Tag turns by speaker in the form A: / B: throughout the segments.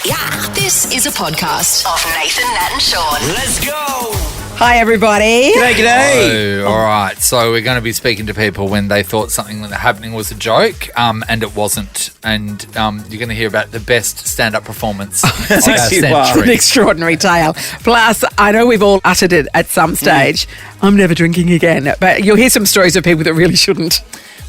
A: Yeah, this is a podcast of Nathan, Nat and Shaun.
B: Let's go!
C: Hi, everybody.
B: G'day.
D: Oh, all right. So we're going to be speaking to people when they thought something that happening was a joke, and it wasn't. And you're going to hear about the best stand-up performance of our century.
C: An extraordinary tale. Plus, I know we've all uttered it at some stage. I'm never drinking again. But you'll hear some stories of people that really shouldn't.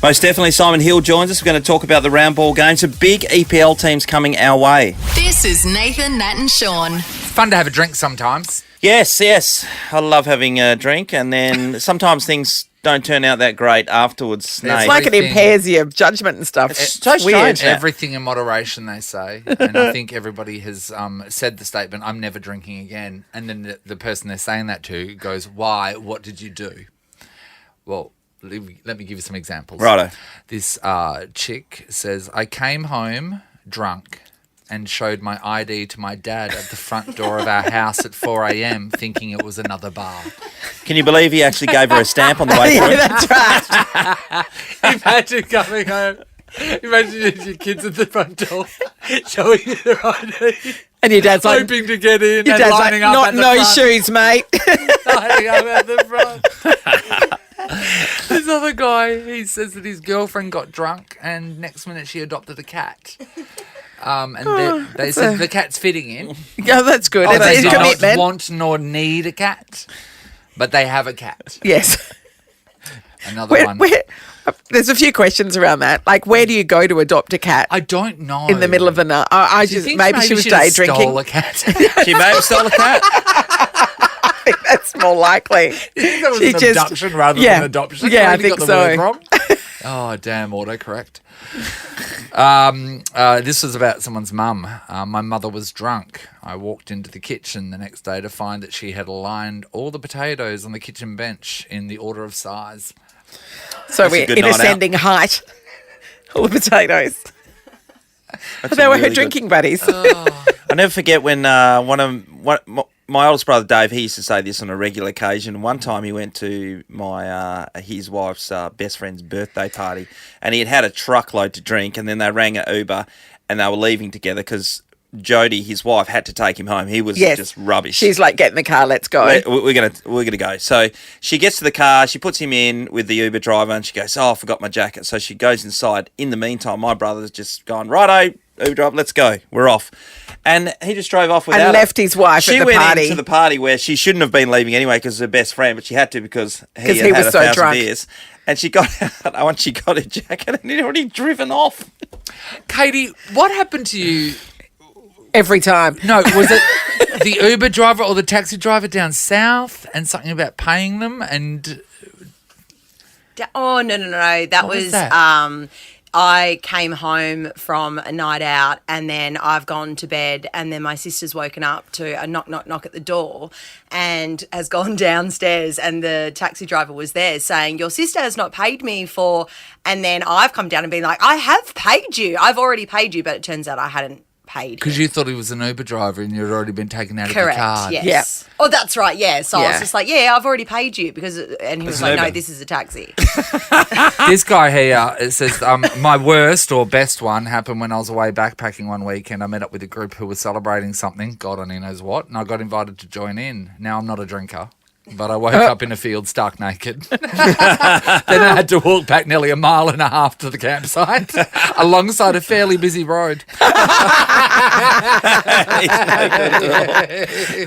B: Most definitely, Simon Hill joins us. We're going to talk about the round ball games. Some big EPL teams coming our way.
A: This is Nathan, Nat and Shaun.
D: Fun to have a drink sometimes.
B: Yes. I love having a drink, and then sometimes things don't turn out that great afterwards.
D: It's
B: Nate.
C: It's like it impairs your judgment and stuff.
B: It's so
C: weird.
B: strange.
D: Everything in moderation, they say. And I think everybody has said the statement, I'm never drinking again. And then the person they're saying that to goes, why? What did you do? Well, let me give you some examples.
B: Righto.
D: This chick says, I came home drunk and showed my ID to my dad at the front door of our house at 4 a.m. thinking it was another bar.
B: Can you believe he actually gave her a stamp on the way through?
C: Yeah, that's right.
D: Imagine coming home. Imagine your kids at the front door showing you their ID.
C: And your dad's like,
D: Hoping to get in
C: your
D: and
C: dad's like,
D: lining up
C: not
D: at the
C: no
D: front.
C: shoes, mate.
D: Lining up at the front. This other guy, he says that his girlfriend got drunk and next minute she adopted a cat. And they said the cat's fitting in.
C: Yeah, that's good.
D: They
C: It's
D: do
C: a
D: not
C: commitment.
D: want nor need a cat, but they have a cat.
C: Yes.
D: Another one.
C: There's a few questions around that. Like, where do you go to adopt a cat?
D: I don't know.
C: In the middle of the night. I
D: Do you
C: just
D: think
C: maybe she was
D: should have
C: day drinking.
D: Stole a cat.
B: She may have stole a cat.
C: I think that's more likely.
D: That was
C: She
D: an
C: just-
D: abduction rather
C: yeah.
D: than adoption.
C: Yeah, I
D: Already
C: think
D: got the
C: so.
D: word wrong. Oh, damn, autocorrect. This was about someone's mum. My mother was drunk. I walked into the kitchen the next day to find that she had aligned all the potatoes on the kitchen bench in the order of size.
C: So
B: That's a
C: we're
B: good
C: in
B: night out.
C: ascending height. All the potatoes.
B: That's
C: They were
B: really
C: her
B: good.
C: drinking buddies.
B: I never forget when my oldest brother Dave, he used to say this on a regular occasion. One time he went to his wife's best friend's birthday party, and he had a truckload to drink, and then they rang an Uber, and they were leaving together because Jody, his wife, had to take him home. He was
C: Yes.
B: just rubbish.
C: She's like, get in the car, let's go.
B: We're gonna go. So she gets to the car, she puts him in with the Uber driver, and she goes, "Oh, I forgot my jacket." So she goes inside. In the meantime, my brother's just gone, "Righto, Uber driver, let's go. We're off." And he just drove off without
C: And
B: her.
C: left his wife
B: She
C: at the
B: went
C: party.
B: into the party where she shouldn't have been leaving anyway because her best friend, but she had to because he
C: 'Cause
B: had
C: he
B: had
C: was
B: a
C: so
B: 1,000
C: drunk.
B: beers. And she got out, once she got her jacket, and he'd already driven off.
D: Katie, what happened to you?
C: Every time.
D: No, was it the Uber driver or the taxi driver down south and something about paying them and...
E: Oh, no. That
D: What was
E: was,
D: that?
E: I came home from a night out and then I've gone to bed and then my sister's woken up to a knock at the door and has gone downstairs and the taxi driver was there saying, your sister has not paid me for... And then I've come down and been like, I have paid you. I've already paid you, but it turns out I hadn't paid
D: Because
E: him.
D: you thought he was an Uber driver and you'd already been taken out of
E: Correct,
D: the card.
E: yes. Oh, that's right, yeah. So I
C: Yeah.
E: was just like, yeah, I've already paid you because... And he was
B: an
E: like, no,
B: Uber.
E: this is a taxi.
D: This guy here, it says, my worst or best one happened when I was away backpacking one weekend. I met up with a group who was celebrating something, God only knows what, and I got invited to join in. Now, I'm not a drinker, but I woke up in a field stark naked. Then I had to walk back nearly 1.5 miles to the campsite alongside a fairly busy road.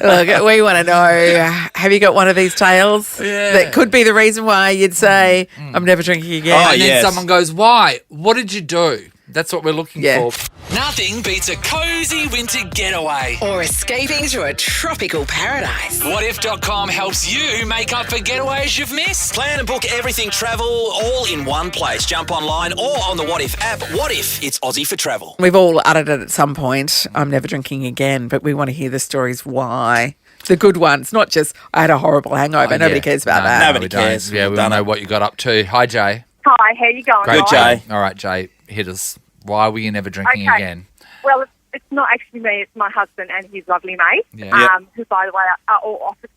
C: Look, we want to know, have you got one of these tales that could be the reason why you'd say, I'm never drinking again?
B: Oh,
D: And then
B: yes.
D: someone goes, why? What did you do? That's what we're looking
C: Yeah.
D: for.
F: Nothing beats a cozy winter getaway.
A: Or escaping to a tropical paradise.
F: Whatif.com helps you make up for getaways you've missed.
G: Plan and book everything travel all in one place. Jump online or on the What If app. What If? It's Aussie for travel.
C: We've all uttered it at some point, I'm never drinking again, but we want to hear the stories why. The good ones, not just, I had a horrible hangover.
D: Oh,
C: Nobody
D: yeah.
C: cares about
D: No,
C: that.
B: Nobody
D: we don't.
B: cares.
D: Yeah, we
B: We've
D: want
B: done
D: to know
B: it.
D: what you got up to. Hi, Jay.
H: Hi, how you going?
D: Great,
B: Good,
H: guys?
B: Jay.
D: All right, Jay, hit us. Why were you never drinking
H: Okay.
D: again?
H: Well, it's not actually me, it's my husband and his lovely mate,
D: Yeah.
H: who, by the way, are all office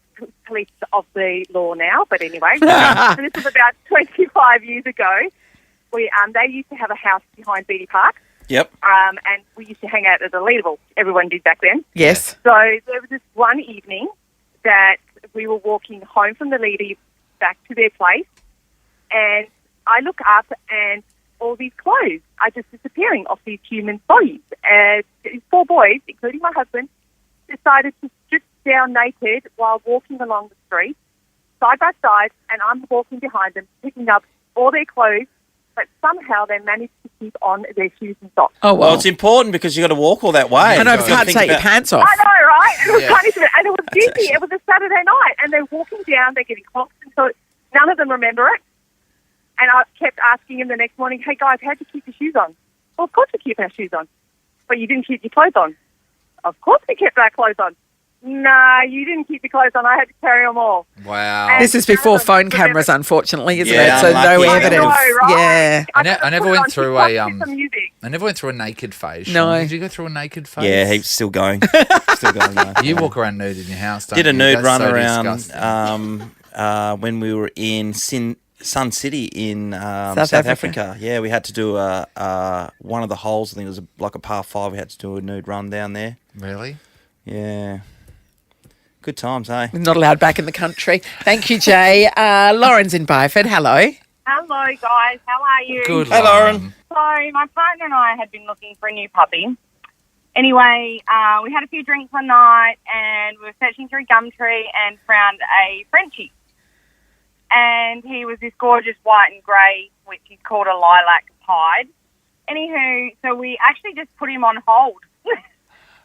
H: police of the law now. But anyway, so this was about 25 years ago. They used to have a house behind Beatty Park,
B: Yep.
H: And we used to hang out at the Leaderville. Everyone did back then.
C: Yes.
H: So there was this one evening that we were walking home from the Leader back to their place, and I look up and all these clothes are just disappearing off these human bodies. And these 4 boys, including my husband, decided to strip down naked while walking along the street, side by side, and I'm walking behind them, picking up all their clothes, but somehow they managed to keep on their shoes and socks.
C: Oh,
B: Well,
C: well.
B: it's important because you got to walk all that way.
C: I know,
B: You've
C: but
B: got
C: you
B: to
C: can't
B: think
C: take your
B: about-
C: pants off.
H: I know, right? It was
D: Yeah.
H: punishment, and it was busy. It was a Saturday night, and they're walking down, they're getting clocked, and so none of them remember it. And I kept asking him the next morning, hey, guys, how'd you keep your shoes on? Well, of course we keep our shoes on. But you didn't keep your clothes on. Of course we kept our clothes on. No, you didn't keep your clothes on. I had to carry them all.
D: Wow.
C: This is before phone cameras, unfortunately, isn't
B: Yeah,
C: it? So no
B: unlucky. I
C: evidence.
H: know, right?
C: Yeah.
D: I never
H: could've put
D: went
H: it on
D: through
H: TikTok
D: a,
H: with some music.
D: I never went through a naked phase.
C: No.
D: Sean. Did you go through a naked phase?
B: Yeah, he's still going. Still going. No.
D: You walk around nude in your house, don't
B: Did a
D: you?
B: nude
D: That's
B: run
D: so
B: around
D: disgusting.
B: when we were in Sun City in
C: South
B: South
C: Africa.
B: Africa. Yeah, we had to do one of the holes. I think it was like a par 5. We had to do a nude run down there.
D: Really?
B: Yeah. Good times, eh?
C: Not allowed back in the country. Thank you, Jay. Lauren's in Byford. Hello.
I: Hello, guys. How are you?
D: Good.
B: Hey, Lauren.
I: So, my partner and I had been looking for a new puppy. Anyway, we had a few drinks one night and we were searching through Gumtree and found a Frenchie. And he was this gorgeous white and grey, which is called a lilac pied. Anywho, so we actually just put him on hold.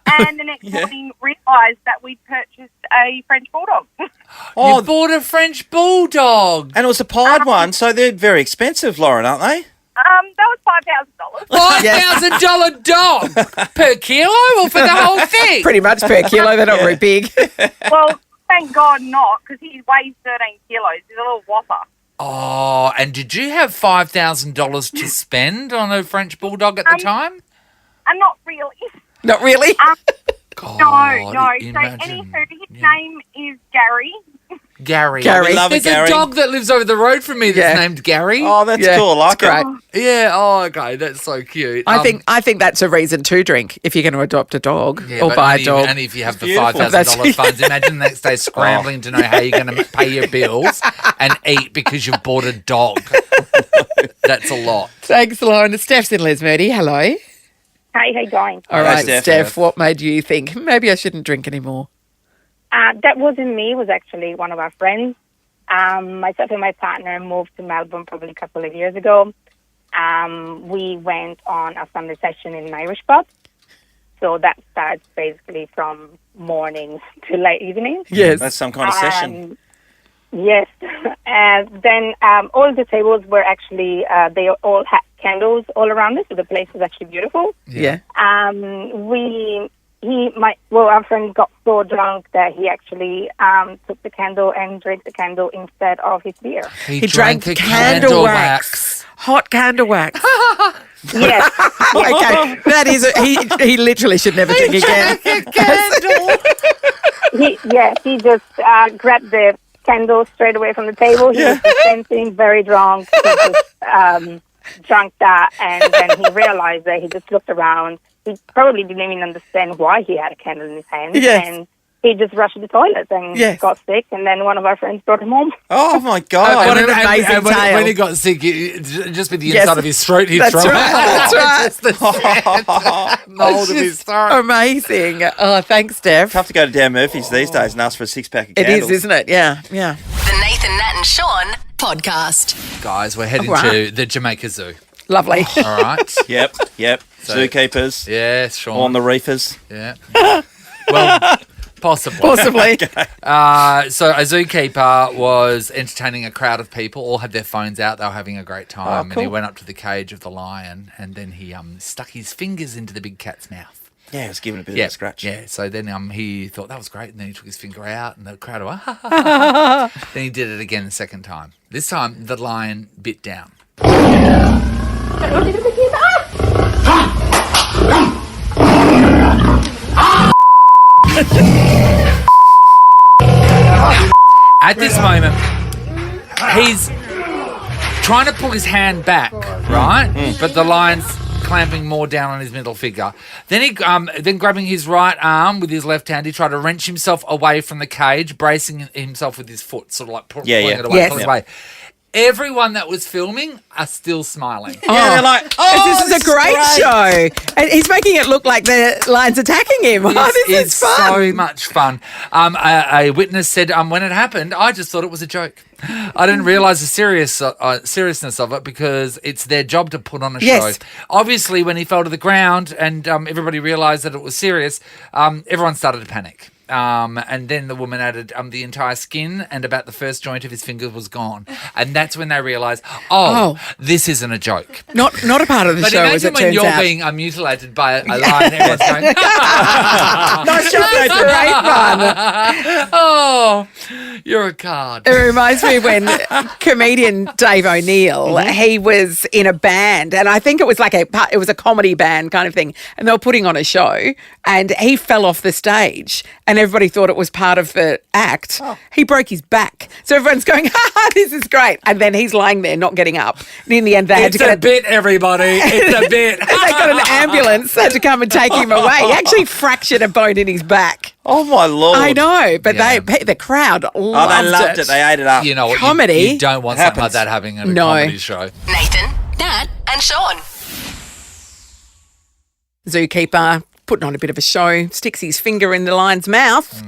I: And the next morning realised that we'd purchased a French bulldog.
B: Oh,
D: You bought a French bulldog.
B: and it was a pied one, so they're very expensive, Lauren, aren't they?
I: That was $5,000.
D: $5,000 dog per kilo or for the whole thing?
C: Pretty much per kilo. They're not very big.
I: Well, thank God not, because he weighs 13 kilos. He's a little whopper.
D: Oh, and did you have $5,000 to spend on a French bulldog at the time?
I: Not really.
C: Not really.
D: God,
I: No. So,
D: imagine.
I: anywho, his name is Gary.
D: Gary.
C: Gary.
B: We love it,
D: There's
B: Gary.
D: a dog that lives over the road from me that's
C: Yeah.
D: named Gary.
B: Oh, that's
C: Yeah,
B: cool. I like
C: it's great.
B: it.
D: Yeah, oh, okay, that's so cute.
C: I think that's a reason to drink if you're going to adopt a dog
D: Yeah,
C: or
D: but
C: buy a
D: only-
C: dog.
D: And if you have the
B: beautiful.
D: $5,000
C: That's-
D: funds, imagine the next day scrambling to know how you're going to pay your bills and eat because you've bought a dog. That's a lot.
C: Thanks, Lauren. Steph's in Lesmurdy. Hello.
I: Hey, how you going?
C: All
B: Hello,
C: right,
B: Steph.
C: Steph, what made you think maybe I shouldn't drink anymore?
I: That wasn't me. It was actually one of our friends. Myself and my partner moved to Melbourne probably a couple of years ago. We went on a Sunday session in an Irish pub. So that starts basically from morning to late evening.
C: Yes.
B: That's some kind of session.
I: Yes. And then all the tables were actually, they all had candles all around us. So the place was actually beautiful.
C: Yeah.
I: Our friend got so drunk that he actually took the candle and drank the candle instead of his beer.
D: He
C: drank
D: a
C: candle wax. Hot candle wax.
I: Yes.
C: Okay, that is he literally should never drink again.
I: He just grabbed the candle straight away from the table. He was dancing, very drunk. He just drank that, and then he realized that he just looked around. He probably didn't even understand why he had a candle in his hand.
C: Yes.
I: And he just rushed to the toilet and got sick, and then one of our friends brought him home.
B: Oh, my God.
C: What an amazing
D: when,
C: tale.
D: when he got sick, just with the
C: Yes.
D: inside of his throat, he'd
C: That's
D: throw
C: right. That's right.
D: Just the sand, the hold of his throat.
C: Amazing. Oh, thanks, Steph.
B: Tough to go to Dan Murphy's these days and ask for a 6-pack of
C: It
B: candles.
C: is, isn't it? Yeah, yeah.
A: The Nathan, Nat and Sean podcast.
D: Guys, we're heading
C: All right.
D: to the Jamaica Zoo.
C: Lovely.
D: All right.
B: Yep. Zookeepers.
D: Yes, Sean.
B: On the reefers.
D: Yeah. Well, possibly.
C: Possibly.
D: So a zookeeper was entertaining a crowd of people, all had their phones out, they were having a great time, and he went up to the cage of the lion and then he stuck his fingers into the big cat's mouth.
B: Yeah, it was giving a bit
D: Yeah,
B: of a scratch.
D: yeah. So then he thought that was great, and then he took his finger out, and the crowd went, ha, ha, ha, ha. Then he did it again the second time. This time, the lion bit down. At this moment, he's trying to pull his hand back, right? But the lion's clamping more down on his middle finger. Then then grabbing his right arm with his left hand, he tried to wrench himself away from the cage, bracing himself with his foot, sort of like pulling it away,
C: Yes.
D: pulling it away. Everyone that was filming are still smiling.
B: Yeah, they're like,
C: this is a great show. And he's making it look like the lion's attacking him. This is fun.
D: So much fun. A witness said, when it happened, I just thought it was a joke. I didn't realise the seriousness of it because it's their job to put on a show. Obviously, when he fell to the ground and everybody realised that it was serious, everyone started to panic. And then the woman added the entire skin and about the first joint of his finger was gone. And that's when they realised, this isn't a joke.
C: Not a part of the show, as it
D: But imagine when
C: turns out.
D: you're being mutilated by a lion, everyone's going,
C: Nice show, that's great fun.
D: oh, you're a card.
C: It reminds me when comedian Dave O'Neill, he was in a band, and I think it was like it was a comedy band kind of thing, and they were putting on a show, and he fell off the stage, and everybody thought it was part of the act. He broke his back, so everyone's going, this is great, and then he's lying there not getting up. And in the end, they had to
D: It's a bit, everybody. It's a bit.
C: and they got an ambulance had to come and take him away. He actually fractured a bone in his back.
B: oh my Lord.
C: I know, but
D: Yeah.
C: the crowd loved
B: Oh, they loved it. They ate it up.
D: You know what?
C: Comedy
D: You don't want something like
B: happens.
D: that happening at a
C: No.
D: comedy show.
A: Nathan, Nat, and Sean.
C: Zookeeper putting on a bit of a show, sticks his finger in the lion's mouth.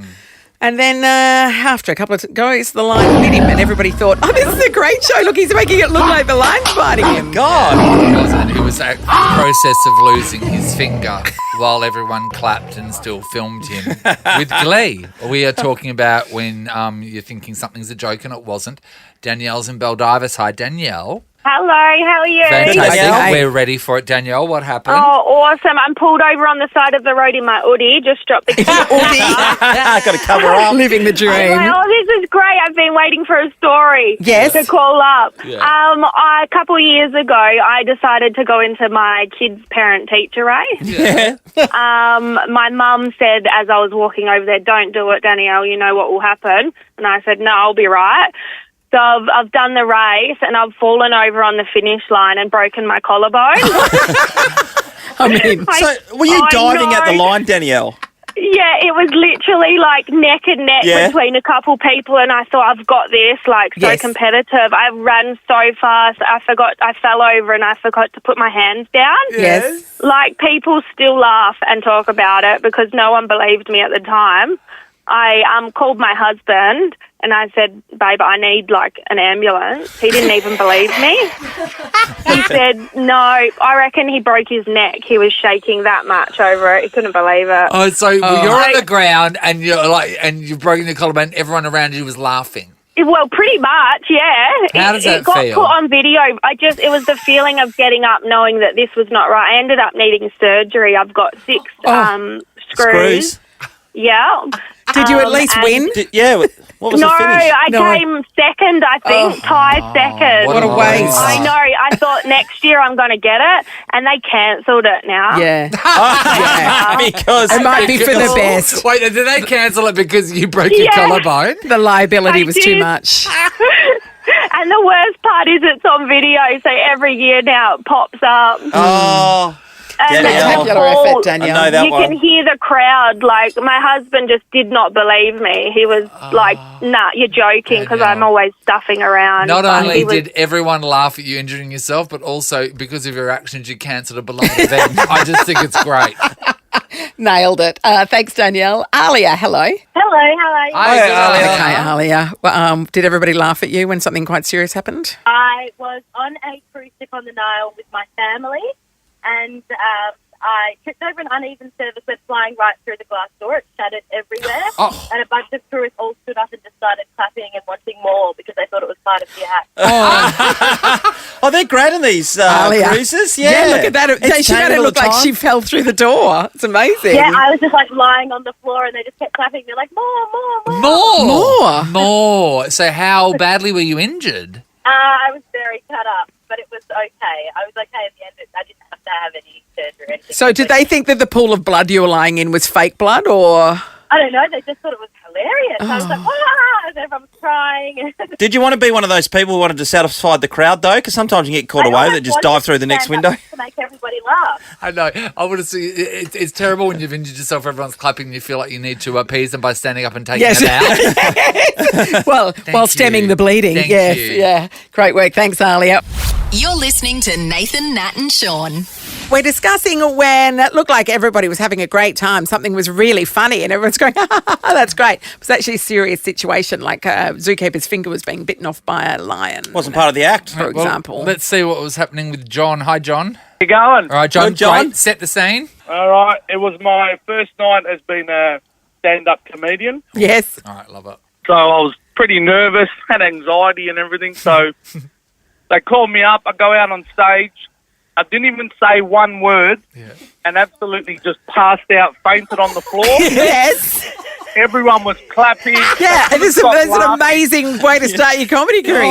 C: And then after a couple of goes, the lion bit him, and everybody thought, this is a great show. Look, he's making it look like the lion's biting him.
B: God.
D: He was in the process of losing his finger while everyone clapped and still filmed him with glee. We are talking about when you're thinking something's a joke and it wasn't. Danielle's in Baldivis. Hi, Danielle.
I: Hello, how are you?
D: Fantastic.
B: Danielle.
D: We're ready for it, Danielle. What happened?
I: Oh, awesome. I'm pulled over on the side of the road in my Audi. Just dropped the key.
B: Got to cover up.
C: Living the dream.
I: This is great. I've been waiting for a story
C: Yes.
I: to call up.
D: Yeah.
I: A couple of years ago, I decided to go into my kids' parent-teacher race.
B: Yeah.
I: My mum said as I was walking over there, don't do it, Danielle, you know what will happen. And I said, no, I'll be right. So I've done the race and I've fallen over on the finish line and broken my collarbone.
C: I mean,
B: So, were you
I: I
B: diving at the
I: know.
B: line, Danielle?
I: Yeah, it was literally like neck and neck
B: Yeah.
I: between a couple people, and I thought, I've got this, like, so
C: Yes.
I: competitive. I ran so fast, I fell over and I forgot to put my hands down.
C: yes.
I: Like, people still laugh and talk about it because no one believed me at the time. I called my husband and I said, babe, I need, like, an ambulance. He didn't even believe me. He said, no, I reckon he broke his neck. He was shaking that much over it. He couldn't believe it.
D: Oh, so you're on the ground and you've broken your collarbone. Everyone around you was laughing.
I: Well, pretty much, yeah.
D: How does that
I: it got
D: feel?
I: put on video. It was the feeling of getting up knowing that this was not right. I ended up needing surgery. I've got 6 screws.
B: Screws?
I: Yeah.
C: Did you at least
I: and-
C: win?
B: What was
I: No,
B: the finish?
I: I came second, I think. Tied second.
C: What a waste.
I: I know. I thought next year I'm going to get it, and they cancelled it now.
C: Yeah.
B: Because
C: It might be for the best.
D: Wait, did they cancel it because you broke your
I: Yeah.
D: collarbone?
C: The liability
I: I
C: was too
I: did.
C: much.
I: And the worst part is it's on video, so every year now it pops up.
B: Oh,
I: And
B: Danielle.
C: Spectacular effort,
B: I know
C: Danielle.
B: that
I: you
B: one.
I: can hear the crowd. Like, my husband just did not believe me. He was like, nah, you're joking, because I'm
D: Danielle.
I: always stuffing around.
D: Not
I: But
D: only
I: he was-
D: did everyone laugh at you injuring yourself, but also because of your actions, you cancelled a beloved event. I just think it's great.
C: Nailed it. Thanks, Danielle. Alia, hello.
I: Hello, how are you?
D: Hi,
B: Alia.
C: Okay, Alia. Well, did everybody laugh at you when something quite serious happened?
J: I was on a cruise ship on the Nile with my family, and I tripped over an uneven surface, went flying right through the glass door. It shattered everywhere, and a bunch of tourists all stood up and just started clapping and wanting more because they thought it was part of the act.
B: Oh, they're great on these
C: Alia.
B: cruises. Yeah.
C: look at that.
B: It's
C: She made
B: changed
C: it
B: all
C: look
B: the
C: like
B: time.
C: she fell through the door. It's amazing.
J: Yeah, I was just like lying on the floor, and they just kept clapping. They're like, more.
D: More. So how badly were you injured?
J: I was very cut up, but it was okay. I was okay at the end. I didn't have to have any surgery or anything.
C: So did they think that the pool of blood you were lying in was fake blood, or?
J: I don't know, they just thought it was hilarious. I was like, ah, and everyone was crying.
B: Did you want to be one of those people who wanted to satisfy the crowd, though? Because sometimes you get caught away that just dive through the next window.
J: To make everybody laugh.
D: I know. I would have seen it's terrible when you've injured yourself, everyone's clapping, and you feel like you need to appease them by standing up and taking it out.
C: Well, while stemming the bleeding.
D: Thank
C: yes,
D: you.
C: yeah. Great work. Thanks, Alia.
A: You're listening to Nathan, Nat and Shaun.
C: We're discussing when it looked like everybody was having a great time. Something was really funny and everyone's going, that's great. It was actually a serious situation, like a zookeeper's finger was being bitten off by a lion.
B: Wasn't part of the act.
C: For example.
D: Let's see what was happening with John. Hi, John.
K: How you going?
D: All right, John.
B: Good, John.
D: Great. Set the scene.
K: All right. It was my first night as being a stand-up comedian.
C: Yes.
D: All right, love it.
K: So I was pretty nervous, had anxiety and everything. So they called me up. I go out on stage. I didn't even say one word and absolutely just passed out, fainted on the floor.
C: Yes.
K: Everyone was clapping.
C: Yeah, and this is
K: Stop
C: an
K: laughing.
C: amazing way to start your comedy career.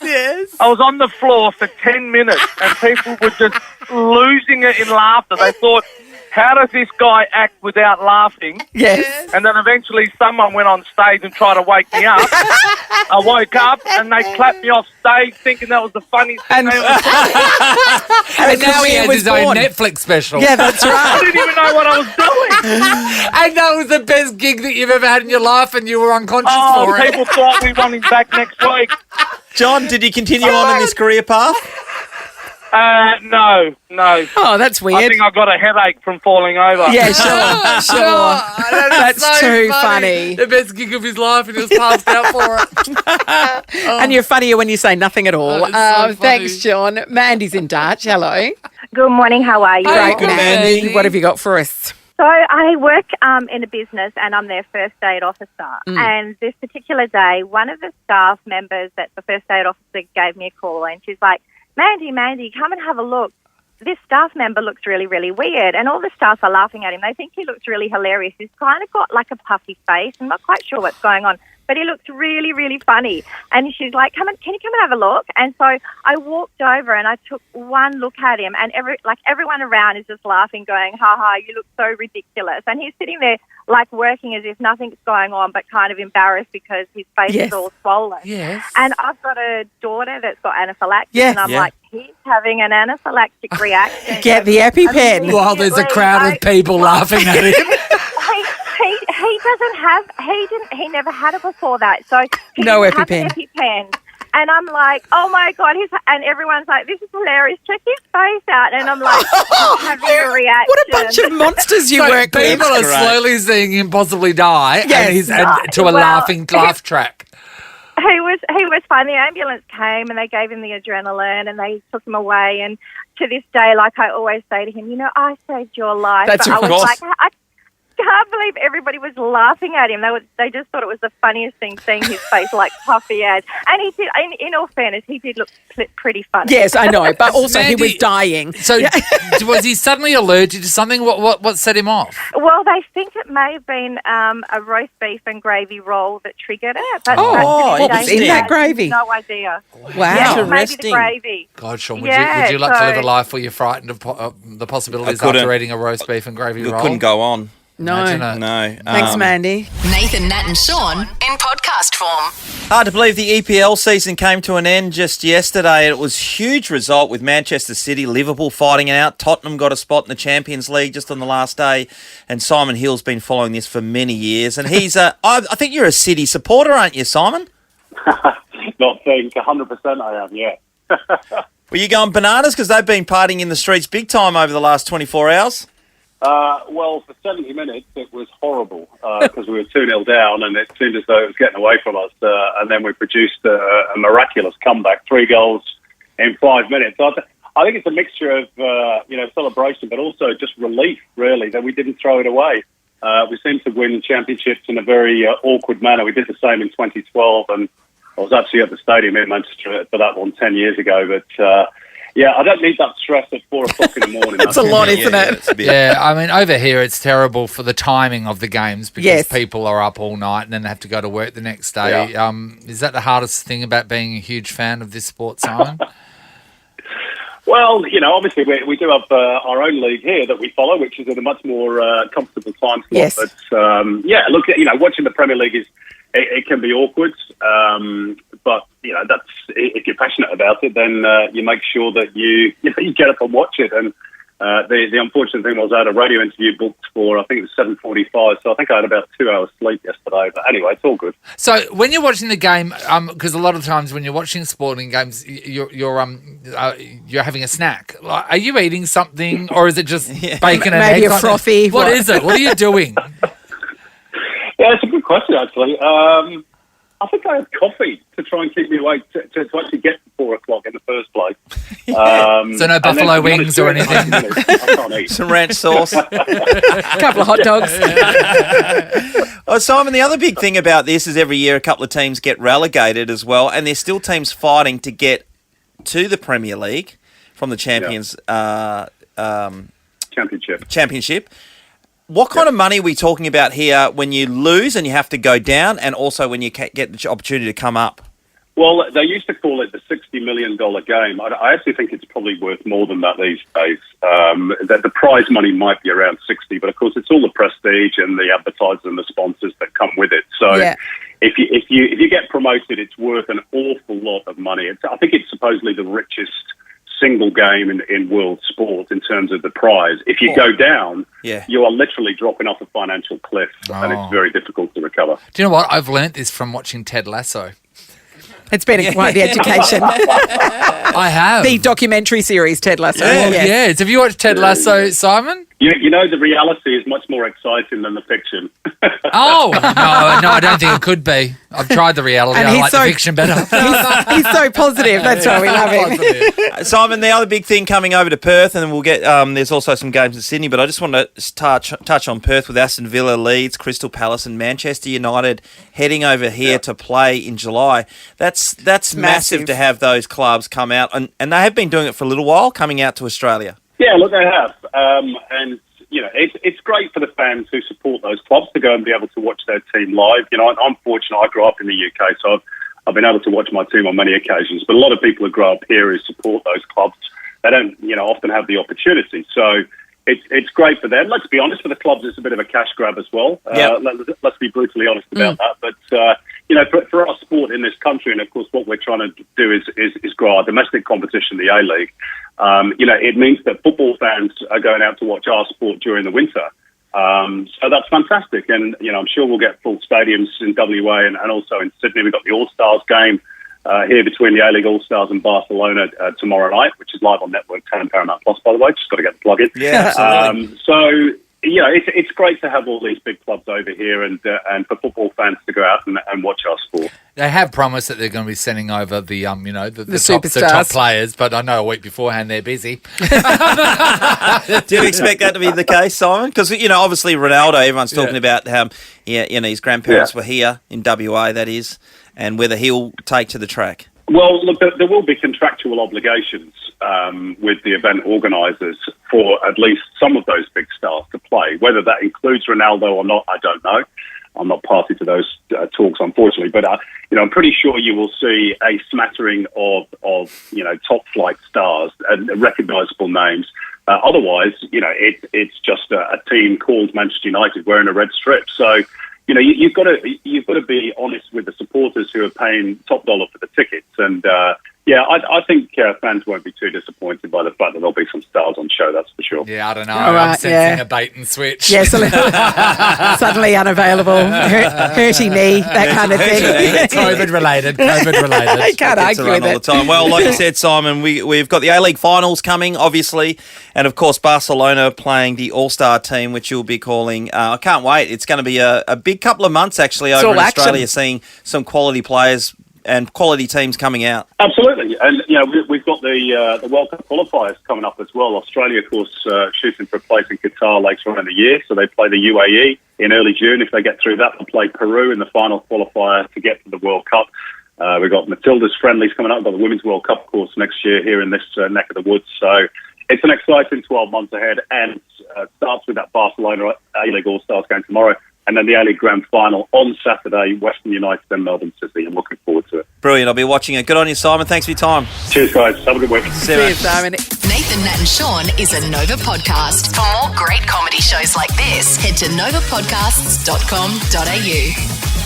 C: Yes.
K: I was on the floor for 10 minutes and people were just losing it in laughter. They thought, how does this guy act without laughing?
C: Yes.
K: And then eventually someone went on stage and tried to wake me up. I woke up and they clapped me off stage thinking that was the funniest thing they ever saw.
C: And
D: And now he
C: career
D: has
C: was
D: his own
C: born.
D: Netflix special.
C: Yeah, that's
K: I
C: right.
K: didn't even know what I was doing.
D: And that was the best gig that you've ever had in your life, and you were unconscious
K: Oh,
D: for it.
K: people thought we want him back next week.
B: John, did you continue on in this career path?
K: No.
C: Oh, that's
K: I
C: weird.
K: think I got a headache from falling over.
C: Yeah, sure. That's
D: so
C: too funny.
D: The best gig of his life, and he was passed out for it.
C: And you're funnier when you say nothing at all.
D: Oh, it's so funny.
C: Thanks, John. Mandy's in Dutch. Hello.
J: Good morning, how are you?
C: Great,
D: good,
C: Mandy.
D: Mandy.
C: What have you got for us?
J: So I work in a business and I'm their first aid officer. And this particular day, one of the staff members that's the first aid officer gave me a call and she's like, Mandy, come and have a look. This staff member looks really, really weird. And all the staff are laughing at him. They think he looks really hilarious. He's kind of got like a puffy face. I'm not quite sure what's going on. But he looks really, really funny. And she's like, can you come and have a look? And so I walked over and I took one look at him and everyone around is just laughing, going, ha ha, you look so ridiculous. And he's sitting there like working as if nothing's going on, but kind of embarrassed because his face is all swollen.
C: Yes.
J: And I've got a daughter that's got anaphylaxis
C: Yeah.
J: and I'm
B: Yeah.
J: like, he's having an anaphylactic reaction.
C: Get the EpiPen.
D: While there's a crowd of people laughing at him.
J: He never had it before that. So he
C: No
J: didn't have
C: EpiPen.
J: an EpiPen. And I'm like, oh my God, and everyone's like, this is hilarious. Check his face out. And I'm like, having a reaction.
C: What a bunch of monsters you
D: So
C: work with.
D: people are
B: Great.
D: slowly seeing him possibly die,
C: Yes.
D: and he's to a
J: Well,
D: laugh track.
J: He was fine. The ambulance came and they gave him the adrenaline and they took him away. And to this day, like I always say to him, I saved your life.
C: That's
J: but I
C: of
J: was
B: course.
J: like, I can't believe everybody was laughing at him. They just thought it was the funniest thing, seeing his face like puffy as. And he did. In all fairness, he did look pretty funny.
C: Yes, I know, but also he
D: Mandy-
C: was dying.
D: So was he suddenly allergic to something? What set him off?
J: Well, they think it may have been a roast beef and gravy roll that triggered it. But
B: Oh,
J: to this
B: what
J: day,
B: was
J: he
B: in that
J: has
C: gravy?
J: No idea.
C: Wow.
J: Yeah, maybe the
B: Interesting.
J: gravy.
D: God, Sean,
J: Yeah,
D: would you like to live a
J: so-
D: life where you're frightened of the possibilities
B: I couldn't.
D: after eating a roast beef and gravy roll?
B: Couldn't go on.
C: No.
D: Imagine it.
B: No.
C: Thanks, Mandy.
A: Nathan, Nat and Shaun in podcast form.
B: Hard to believe the EPL season came to an end just yesterday. It was a huge result with Manchester City, Liverpool fighting it out. Tottenham got a spot in the Champions League just on the last day. And Simon Hill's been following this for many years. And he's I think you're a City supporter, aren't you, Simon?
L: Not think 100% I am, yeah.
B: Were you going bananas? Because they've been partying in the streets big time over the last 24 hours.
L: Well, for 70 minutes, it was horrible because we were 2-0 down and it seemed as though it was getting away from us. And then we produced a miraculous comeback, 3 goals in 5 minutes. So I think it's a mixture of, celebration, but also just relief, really, that we didn't throw it away. We seemed to win championships in a very awkward manner. We did the same in 2012, and I was actually at the stadium in Manchester for that one 10 years ago. But, yeah, I don't need that stress at 4 o'clock in the morning.
C: That's a lot, isn't it?
B: It's a bit-
D: Yeah, I mean, over here it's terrible for the timing of the games because
C: Yes.
D: people are up all night and then they have to go to work the next day. Is that the hardest thing about being a huge fan of this sport, Simon?
L: Well, obviously we do have our own league here that we follow, which is at a much more comfortable time slot.
C: Yes.
L: But look, watching the Premier League it can be awkward. But that's if you're passionate about it, then you make sure that you get up and watch it. And the unfortunate thing was I had a radio interview booked for, I think it was 7:45, so I think I had about 2 hours sleep yesterday. But anyway, it's all good.
D: So when you're watching the game, because a lot of times when you're watching sporting games, you're having a snack. Like, are you eating something, or is it just bacon and
C: maybe
D: eggs?
C: a frothy?
D: What is it? What are you doing?
L: Yeah, it's a good question, actually. I think I had coffee to try and keep me awake to actually get to 4 o'clock in the first place.
D: So no buffalo wings or anything?
L: I can't eat.
B: Some ranch sauce.
C: A couple of hot dogs.
B: Oh, Simon, the other big thing about this is every year a couple of teams get relegated as well, and there's still teams fighting to get to the Premier League from the Champions Championship. What kind of money are we talking about here when you lose and you have to go down, and also when you get the opportunity to come up?
L: Well, they used to call it the $60 million game. I actually think it's probably worth more than that these days. The prize money might be around 60, but of course it's all the prestige and the advertisers and the sponsors that come with it. So if you get promoted, it's worth an awful lot of money. I think it's supposedly the richest single game in world sport in terms of the prize. If you go down, you are literally dropping off a financial cliff, and it's very difficult to recover.
D: Do you know what? I've learnt this from watching Ted Lasso.
C: It's been quite the education.
D: I have.
C: The documentary series, Ted Lasso.
D: Yes. Have you watched Ted Lasso, Simon?
L: The reality is much more exciting than the fiction.
D: Oh, no, I don't think it could be. I've tried the reality. I like the fiction better.
C: He's so positive. That's why we love him.
B: Simon, the other big thing coming over to Perth, and then we'll get, there's also some games in Sydney, but I just want to touch on Perth with Aston Villa, Leeds, Crystal Palace and Manchester United heading over here to play in July. That's massive to have those clubs come out, and they have been doing it for a little while, coming out to Australia.
L: Yeah, look, they have. And, it's great for the fans who support those clubs to go and be able to watch their team live. I'm fortunate. I grew up in the UK, so I've been able to watch my team on many occasions. But a lot of people who grow up here who support those clubs, they don't, often have the opportunity. So it's great for them. Let's be honest, for the clubs, it's a bit of a cash grab as well. Let's be brutally honest about that. But, for our sport in this country, and of course what we're trying to do is grow our domestic competition, the A-League, it means that football fans are going out to watch our sport during the winter. So that's fantastic. And, I'm sure we'll get full stadiums in WA and also in Sydney. We've got the All-Stars game here between the A-League All-Stars and Barcelona tomorrow night, which is live on Network 10 and Paramount Plus, by the way. Just got to get the plug in.
B: Yeah,
L: absolutely. It's great to have all these big clubs over here and for football fans to go out and watch our sport.
D: They have promised that they're going to be sending over the
C: superstars.
D: the top players, but I know a week beforehand they're busy.
B: Do you expect that to be the case, Simon? Because, obviously Ronaldo, everyone's talking about how his grandparents were here in WA, that is, and whether he'll take to the track.
L: Well, look, there will be contractual obligations with the event organisers for at least some of those big stars to play. Whether that includes Ronaldo or not, I don't know. I'm not party to those talks, unfortunately. But I'm pretty sure you will see a smattering of top flight stars and recognisable names. Otherwise, it's just a team called Manchester United wearing a red strip. So. You've got to be honest with the supporters who are paying top dollar for the tickets, and I think fans won't be too disappointed by the fact that there'll be some stars on show. That's for sure.
D: Yeah, I don't know. I'm sensing a bait and switch.
C: Yes, suddenly unavailable, hurty knee, that kind of thing.
D: COVID related.
C: I can't argue with
B: all
C: it
B: the time. Well, like you said, Simon, we've got the A-League finals coming, obviously, and of course Barcelona playing the All-Star team, which you'll be calling. I can't wait. It's going to be a big couple of months actually over in Australia, seeing some quality players and quality teams coming out.
L: Absolutely. And, we've got the World Cup qualifiers coming up as well. Australia, of course, shooting for a place in Qatar later on in the year. So they play the UAE in early June. If they get through that, they'll play Peru in the final qualifier to get to the World Cup. We've got Matilda's friendlies coming up. We've got the Women's World Cup, of course, next year here in this neck of the woods. So it's an exciting 12 months ahead, and starts with that Barcelona A-League All-Stars game tomorrow. And then the A-League Grand Final on Saturday, Western United and Melbourne City. I'm looking forward to it.
B: Brilliant. I'll be watching it. Good on you, Simon. Thanks for your time.
L: Cheers, guys. Have a good week.
B: See you,
C: Simon.
A: Nathan, Nat and Shaun is a Nova podcast. For more great comedy shows like this, head to novapodcasts.com.au.